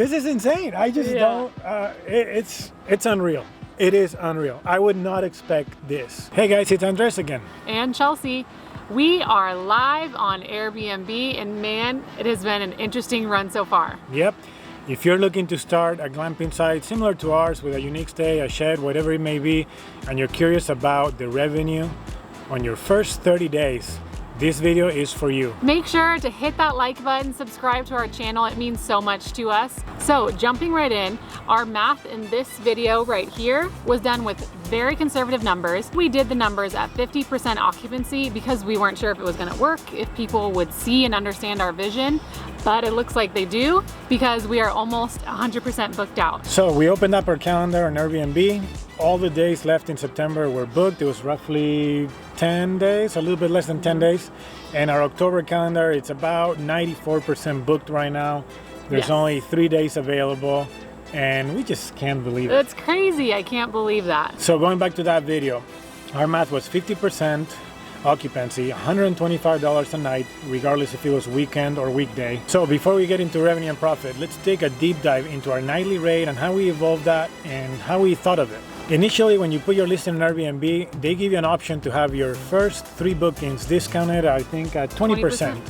This is insane. I just don't, it's unreal. It is unreal. I would not expect this. Hey guys, it's Andres again. And Chelsea. We are live on Airbnb, and man, it has been an interesting run so far. Yep. If you're looking to start a glamping site similar to ours with a unique stay, a shed, whatever it may be, and you're curious about the revenue on your first 30 days, this video is for you. Make sure to hit that like button, subscribe to our channel. It means so much to us. So jumping right in, our math in this video right here was done with very conservative numbers. We did the numbers at 50% occupancy because we weren't sure if it was gonna work, if people would see and understand our vision, but it looks like they do because we are almost 100% booked out. So we opened up our calendar on Airbnb. All the days left in September were booked. It was roughly 10 days, a little bit less than 10 days. And our October calendar, it's about 94% booked right now. There's only 3 days available, and we just can't believe it. It's crazy, I can't believe that. So going back to that video, our math was 50% occupancy, $125 a night, regardless if it was weekend or weekday. So before we get into revenue and profit, let's take a deep dive into our nightly rate and how we evolved that and how we thought of it. Initially, when you put your listing on Airbnb, they give you an option to have your first 3 bookings discounted, I think at 20%.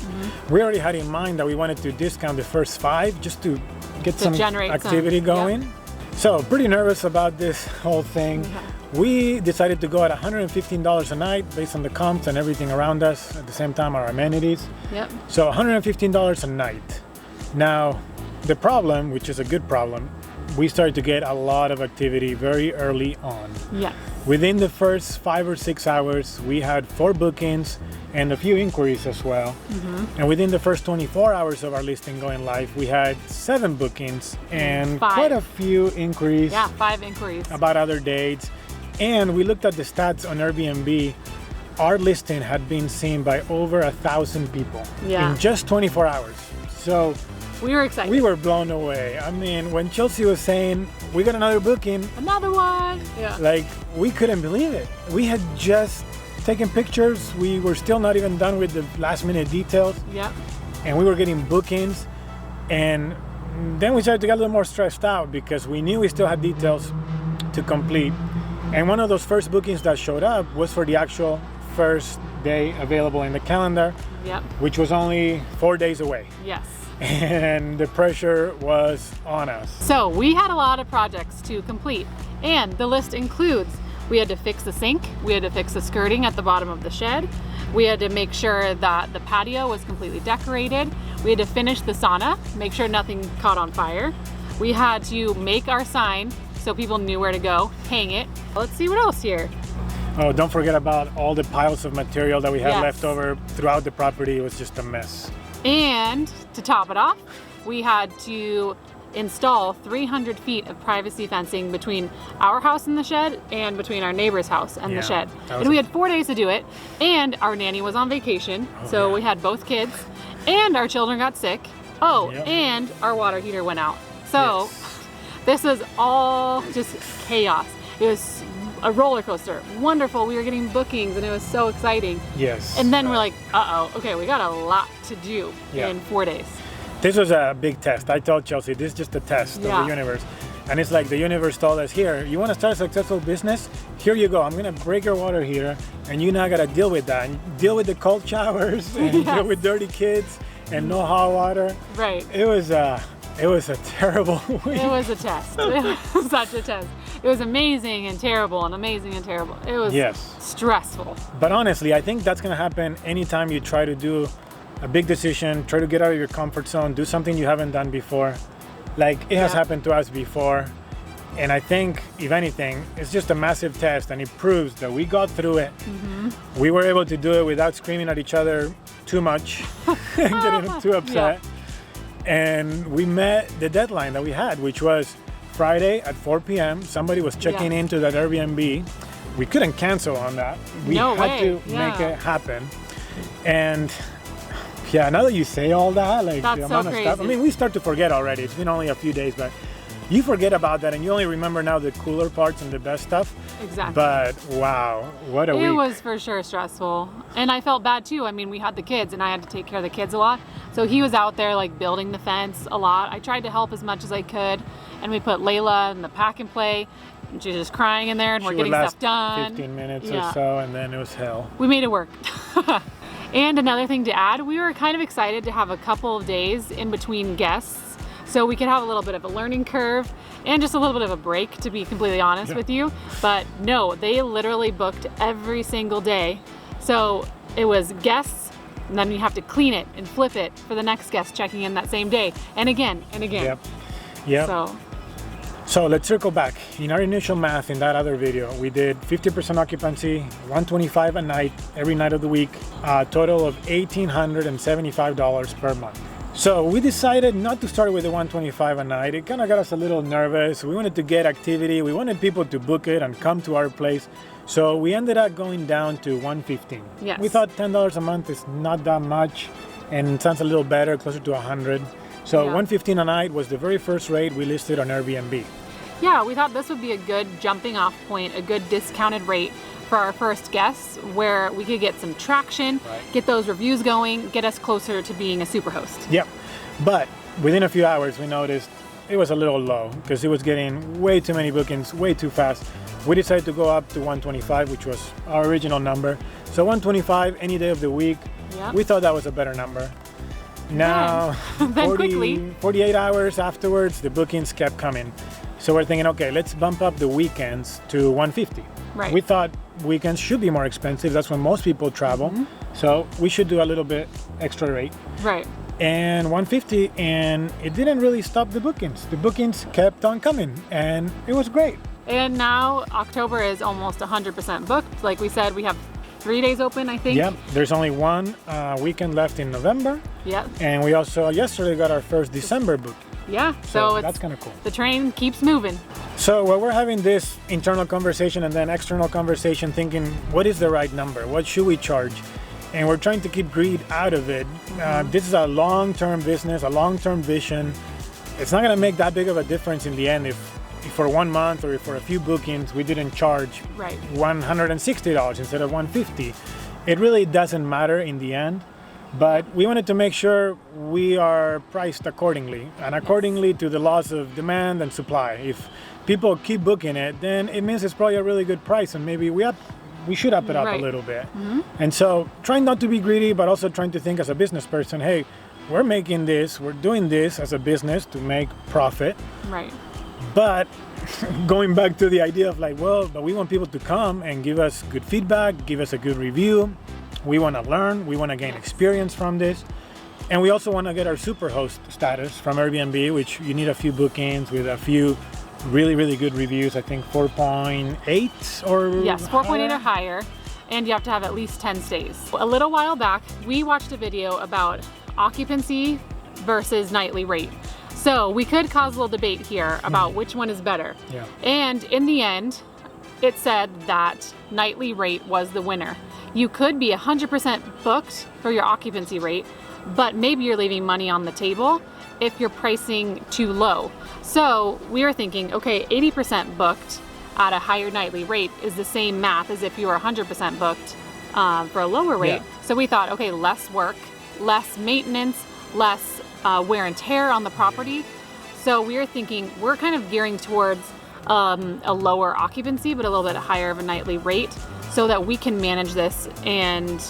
We already had in mind that we wanted to discount the first 5 just to get some activity going. Yep. So pretty nervous about this whole thing. We decided to go at $115 a night based on the comps and everything around us. At the same time, our amenities. Yep. So $115 a night. Now, the problem, which is a good problem, we started to get a lot of activity very early on. Yeah. Within the first 5 or 6 hours, we had 4 bookings and a few inquiries as well. And within the first 24 hours of our listing going live, we had 7 bookings and quite a few inquiries. Yeah, 5 inquiries. About other dates. And we looked at the stats on Airbnb. Our listing had been seen by over 1,000 people in just 24 hours. So we were excited. We were blown away. I mean, when Chelsea was saying, we got another booking. Another one. Yeah. Like, we couldn't believe it. We had just taken pictures. We were still not even done with the last minute details. Yep. And we were getting bookings. And then we started to get a little more stressed out because we knew we still had details to complete. And one of those first bookings that showed up was for the actual first day available in the calendar, which was only 4 days away. Yes. And the pressure was on us. So we had a lot of projects to complete, and the list includes, we had to fix the sink, we had to fix the skirting at the bottom of the shed, we had to make sure that the patio was completely decorated, we had to finish the sauna, make sure nothing caught on fire, we had to make our sign so people knew where to go, hang it. Let's see what else here. Oh, don't forget about all the piles of material that we had left over throughout the property. It was just a mess. And to top it off, we had to install 300 feet of privacy fencing between our house and the shed and between our neighbor's house and the shed. And we had 4 days to do it, and our nanny was on vacation, so we had both kids, and our children got sick. Oh, and our water heater went out. So this was all just chaos. It was a roller coaster. Wonderful. We were getting bookings and it was so exciting. Yes. And then we're like, uh-oh, okay, we got a lot to do in 4 days. This was a big test. I told Chelsea, this is just a test of the universe. And it's like the universe told us, here, you want to start a successful business? Here you go. I'm going to break your water heater, and you now got to deal with that. And deal with the cold showers and deal with dirty kids and no hot water. Right. It was a terrible week. It was a test. It was such a test. It was amazing and terrible and amazing and terrible. It was stressful. But honestly, I think that's going to happen anytime you try to do a big decision, try to get out of your comfort zone, do something you haven't done before. Like it has happened to us before. And I think, if anything, it's just a massive test, and it proves that we got through it. We were able to do it without screaming at each other too much and getting too upset. And we met the deadline that we had, which was Friday at 4 p.m. Somebody was checking into that Airbnb. We couldn't cancel on that. We had to make it happen. And now that you say all that, like the amount of stuff, I mean, we start to forget already. It's been only a few days, but you forget about that and you only remember now the cooler parts and the best stuff. Exactly. But wow, what a week. It was for sure stressful. And I felt bad too. I mean, we had the kids and I had to take care of the kids a lot. So he was out there like building the fence a lot. I tried to help as much as I could. And we put Layla in the pack and play. And she's just crying in there and we're getting stuff done. 15 minutes or so, and then it was hell. We made it work. And another thing to add, we were kind of excited to have a couple of days in between guests so we could have a little bit of a learning curve and just a little bit of a break, to be completely honest with you. But no, they literally booked every single day. So it was guests, and then you have to clean it and flip it for the next guest checking in that same day, and again and again. Yep. So let's circle back. In our initial math in that other video, we did 50% occupancy, $125 a night, every night of the week, a total of $1,875 per month. So we decided not to start with the $125 a night. It kind of got us a little nervous. We wanted to get activity. We wanted people to book it and come to our place. So we ended up going down to $115. Yes. We thought $10 a month is not that much and it sounds a little better, closer to $100. So $115 a night was the very first rate we listed on Airbnb. Yeah, we thought this would be a good jumping off point, a good discounted rate for our first guests where we could get some traction, get those reviews going, get us closer to being a superhost. Yep, but within a few hours we noticed it was a little low because it was getting way too many bookings, way too fast. We decided to go up to 125, which was our original number. So 125 any day of the week. Yep. We thought that was a better number. Now, then quickly, 48 hours afterwards, the bookings kept coming. So we're thinking, okay, let's bump up the weekends to 150. Right. We thought weekends should be more expensive. That's when most people travel. So we should do a little bit extra rate. Right. And 150, and it didn't really stop the bookings. The bookings kept on coming, and it was great. And now October is almost 100% booked. Like we said, we have 3 days open, I think. Yep, there's only one weekend left in November. Yep. And we also yesterday got our first December book. Yeah, so that's kind of cool. The train keeps moving. So while we're having this internal conversation and then external conversation, thinking, what is the right number? What should we charge? And we're trying to keep greed out of it. This is a long-term business, a long-term vision. It's not going to make that big of a difference in the end if for 1 month or for a few bookings we didn't charge $160 instead of $150. It really doesn't matter in the end. But we wanted to make sure we are priced accordingly and accordingly to the laws of demand and supply. If people keep booking it, then it means it's probably a really good price and maybe we should up it up a little bit. And so trying not to be greedy, but also trying to think as a business person, hey, we're making this, we're doing this as a business to make profit. Right. But going back to the idea of like, well, but we want people to come and give us good feedback, give us a good review. We want to learn, we want to gain experience from this. And we also want to get our superhost status from Airbnb, which you need a few bookings with a few really, really good reviews. I think 4.8 or yes, 4.8 or higher. And you have to have at least 10 stays. A little while back, we watched a video about occupancy versus nightly rate. So we could cause a little debate here about which one is better. Yeah. And in the end, it said that nightly rate was the winner. You could be 100% booked for your occupancy rate, but maybe you're leaving money on the table if you're pricing too low. So we were thinking, okay, 80% booked at a higher nightly rate is the same math as if you were 100% booked for a lower rate. Yeah. So we thought, okay, less work, less maintenance, less wear and tear on the property. So we were thinking, we're kind of gearing towards a lower occupancy, but a little bit higher of a nightly rate, so that we can manage this and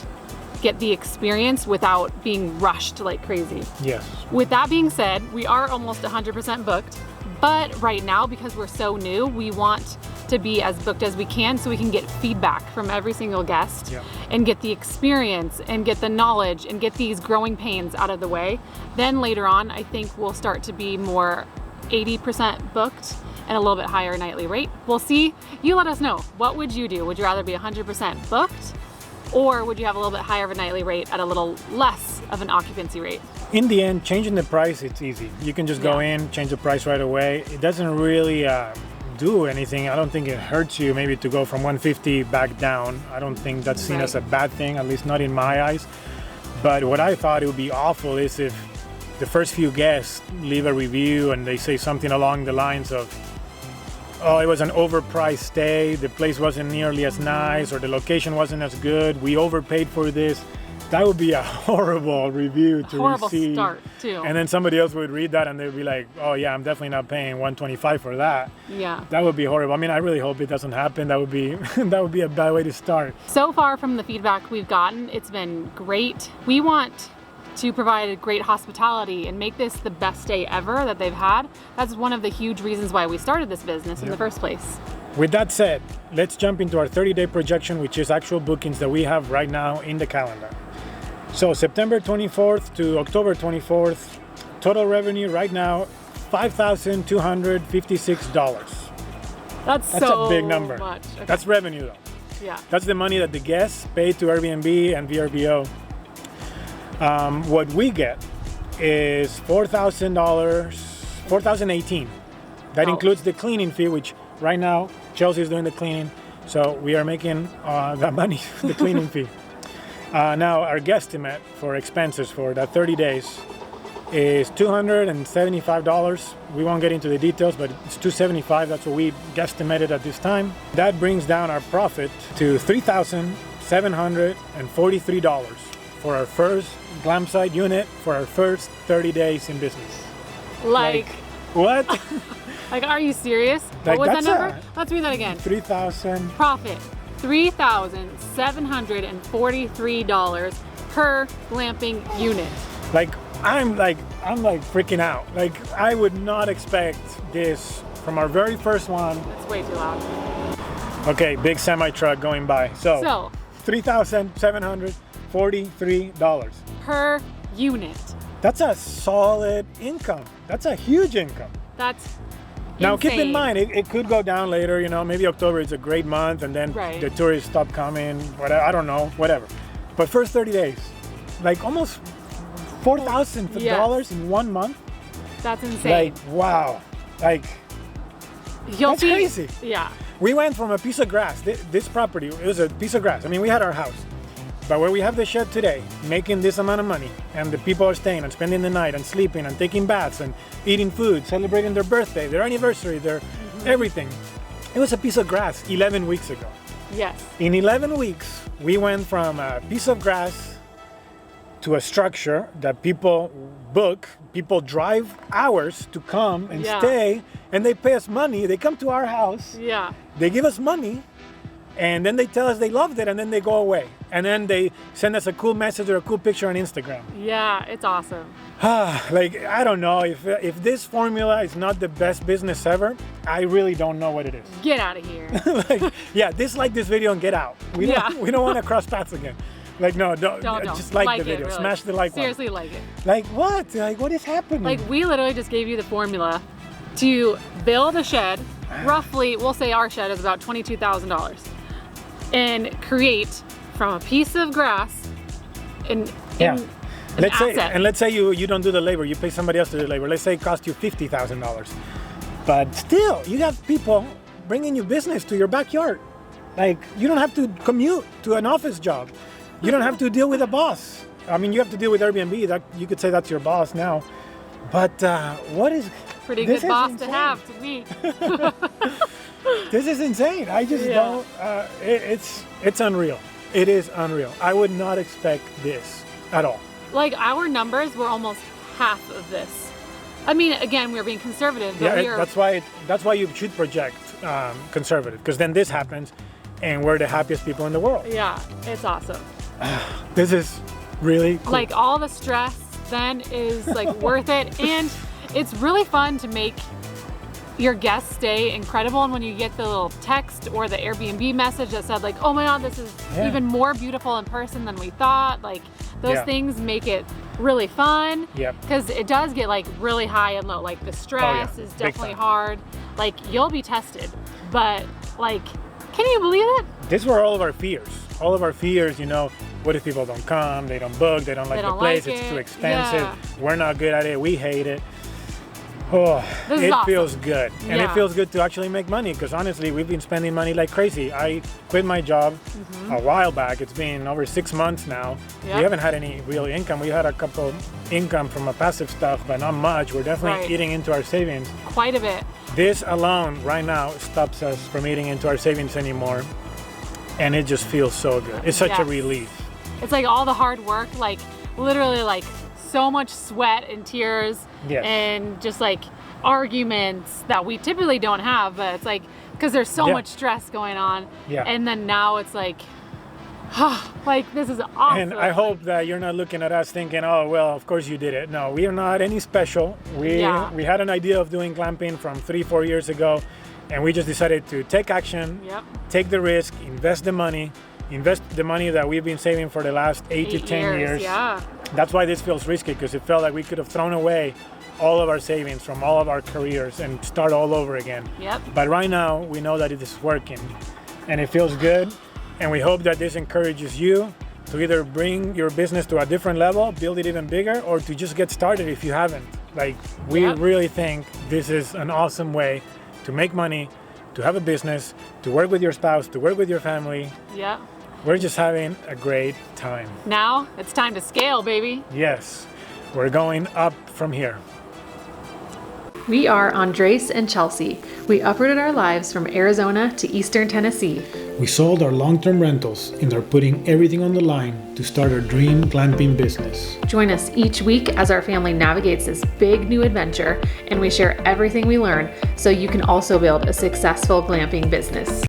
get the experience without being rushed like crazy. Yes. With that being said, we are almost 100% booked, but right now, because we're so new, we want to be as booked as we can so we can get feedback from every single guest and get the experience and get the knowledge and get these growing pains out of the way. Then later on, I think we'll start to be more 80% booked and a little bit higher nightly rate. We'll see. You let us know. What would you do? Would you rather be 100% booked, or would you have a little bit higher of a nightly rate at a little less of an occupancy rate? In the end, changing the price, it's easy. You can just go in, change the price right away. It doesn't really do anything. I don't think it hurts you maybe to go from 150 back down. I don't think that's seen as a bad thing, at least not in my eyes. But what I thought it would be awful is if the first few guests leave a review and they say something along the lines of, oh, it was an overpriced stay, the place wasn't nearly as nice, or the location wasn't as good, we overpaid for this. That would be a horrible review to Horrible receive. start, too. And then somebody else would read that and they'd be like, oh yeah, I'm definitely not paying $125 for that. Yeah. That would be horrible. I mean, I really hope it doesn't happen. That would be that would be a bad way to start. So far from the feedback we've gotten, it's been great. We want to provide great hospitality and make this the best day ever that they've had. That's one of the huge reasons why we started this business in the first place. With that said, let's jump into our 30-day projection, which is actual bookings that we have right now in the calendar. So September 24th to October 24th, total revenue right now, $5,256. That's a big number. Much. Okay. That's revenue though. Yeah. That's the money that the guests pay to Airbnb and VRBO. What we get is $4,000, $4,018. That includes the cleaning fee, which right now Chelsea is doing the cleaning. So we are making that money, the cleaning fee. Now our guesstimate for expenses for that 30 days is $275. We won't get into the details, but it's $275. That's what we guesstimated at this time. That brings down our profit to $3,743 for our first glam site unit for our first 30 days in business. Like what? Like, are you serious? Like, what was that that's number? Let's read that again. 3,000. Profit, $3,743 per glamping unit. Like I'm freaking out. Like I would not expect this from our very first one. That's way too loud. Okay, big semi truck going by. So $3,743 per unit. That's a solid income. That's a huge income. That's now insane. keep in mind it could go down later. You know, maybe October is a great month, and then the tourists stop coming. Whatever, I don't know, whatever. But first 30 days, like almost $4,000 in 1 month. That's insane. Like wow, like that's crazy. Yeah. We went from a piece of grass. This property, it was a piece of grass. I mean, we had our house. But where we have the shed today, making this amount of money, and the people are staying and spending the night and sleeping and taking baths and eating food, celebrating their birthday, their anniversary, their everything. It was a piece of grass 11 weeks ago. Yes. In 11 weeks, we went from a piece of grass to a structure that people book. People drive hours to come and stay, and they pay us money. They come to our house. Yeah. They give us money. And then they tell us they loved it, and then they go away. And then they send us a cool message or a cool picture on Instagram. Yeah, it's awesome. Like, I don't know. If this formula is not the best business ever, I really don't know what it is. Get out of here. Like, yeah, dislike this video and get out. We don't want to cross paths again. Like, no, don't. Just like the video. Really. Smash the like Seriously, button. like it. Like what? Like what is happening? Like we literally just gave you the formula to build a shed. Roughly, we'll say our shed is about $22,000. And create from a piece of grass let's say you don't do the labor, you pay somebody else to do the labor. Let's say it cost you $50,000. But still, you have people bringing you business to your backyard. Like you don't have to commute to an office job. You don't have to deal with a boss. I mean, you have to deal with Airbnb. That you could say that's your boss now. But what is pretty good boss to have to me. This is insane. I just don't. It's unreal. It is unreal. I would not expect this at all. Like our numbers were almost half of this. I mean, again, we're being conservative. But that's why you should project conservative, because then this happens, and we're the happiest people in the world. Yeah, it's awesome. This is really cool. Like all the stress then is like worth it, and it's really fun to make your guest stay incredible. And when you get the little text or the Airbnb message that said like, oh my god, this is even more beautiful in person than we thought, like those things make it really fun. Because it does get like really high and low. Like the stress is definitely hard. Like you'll be tested, but like, can you believe it? These were all of our fears. All of our fears, you know, what if people don't come, they don't book, they don't like the place, it's too expensive, we're not good at it, we hate it. Oh, This is it awesome. feels good. And it Yeah. feels good to actually make money because honestly, we've been spending money like crazy. I quit my job a while back. It's been over 6 months now. Yep. We haven't had any real income. We had a couple income from a passive stuff, but not much. We're definitely Right. eating into our savings. Quite a bit. This alone right now stops us from eating into our savings anymore. And it just feels so good. It's such a Yes. relief. It's like all the hard work, like literally like so much sweat and tears Yes. and just like arguments that we typically don't have, but it's like because there's so Yeah. much stress going on. Yeah. And then now it's like, like this is awesome. And I hope that you're not looking at us thinking, oh, well, of course you did it. No, we are not any special. We had an idea of doing glamping from 3-4 years ago, and we just decided to take action, Yep. take the risk, invest the money that we've been saving for the last 8 to 10 years. Yeah. That's why this feels risky, because it felt like we could have thrown away all of our savings from all of our careers and start all over again. Yep. But right now, we know that it is working and it feels good. And we hope that this encourages you to either bring your business to a different level, build it even bigger, or to just get started if you haven't. Like, we Yep. really think this is an awesome way to make money, to have a business, to work with your spouse, to work with your family. Yep. We're just having a great time. Now it's time to scale, baby. Yes, we're going up from here. We are Andres and Chelsea. We uprooted our lives from Arizona to Eastern Tennessee. We sold our long-term rentals and are putting everything on the line to start our dream glamping business. Join us each week as our family navigates this big new adventure, and we share everything we learn so you can also build a successful glamping business.